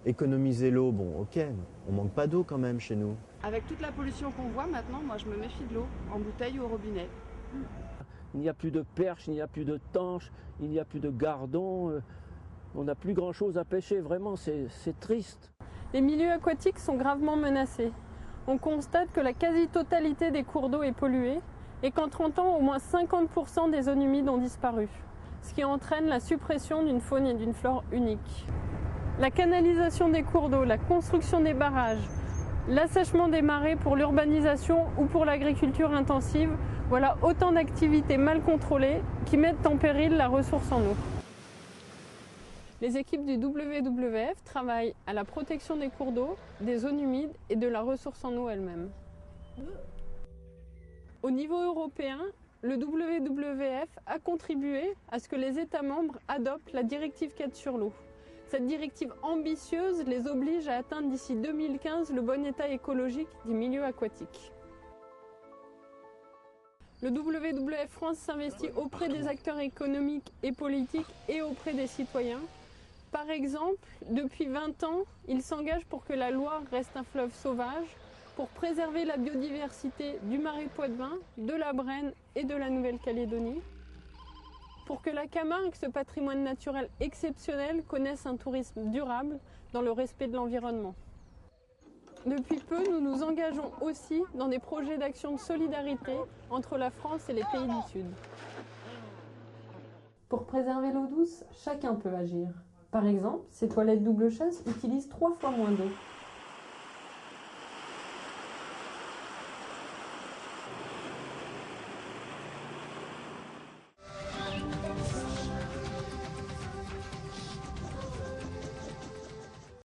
Économiser l'eau, bon ok, on manque pas d'eau quand même chez nous. Avec toute la pollution qu'on voit maintenant, moi je me méfie de l'eau, en bouteille ou au robinet. Il n'y a plus de perches, il n'y a plus de tanches, il n'y a plus de gardons. On n'a plus grand-chose à pêcher, vraiment, c'est triste. Les milieux aquatiques sont gravement menacés. On constate que la quasi-totalité des cours d'eau est polluée et qu'en 30 ans, au moins 50% des zones humides ont disparu, ce qui entraîne la suppression d'une faune et d'une flore uniques. La canalisation des cours d'eau, la construction des barrages, l'assèchement des marais pour l'urbanisation ou pour l'agriculture intensive, voilà autant d'activités mal contrôlées qui mettent en péril la ressource en eau. Les équipes du WWF travaillent à la protection des cours d'eau, des zones humides et de la ressource en eau elle-même. Au niveau européen, le WWF a contribué à ce que les États membres adoptent la directive 4 sur l'eau. Cette directive ambitieuse les oblige à atteindre d'ici 2015 le bon état écologique des milieux aquatiques. Le WWF France s'investit auprès des acteurs économiques et politiques et auprès des citoyens. Par exemple, depuis 20 ans, il s'engage pour que la Loire reste un fleuve sauvage, pour préserver la biodiversité du marais poitevin, de la Brenne et de la Nouvelle-Calédonie, pour que la Camargue, ce patrimoine naturel exceptionnel, connaisse un tourisme durable dans le respect de l'environnement. Depuis peu, nous nous engageons aussi dans des projets d'action de solidarité entre la France et les pays du Sud. Pour préserver l'eau douce, chacun peut agir. Par exemple, ces toilettes double chasse utilisent 3 fois moins d'eau.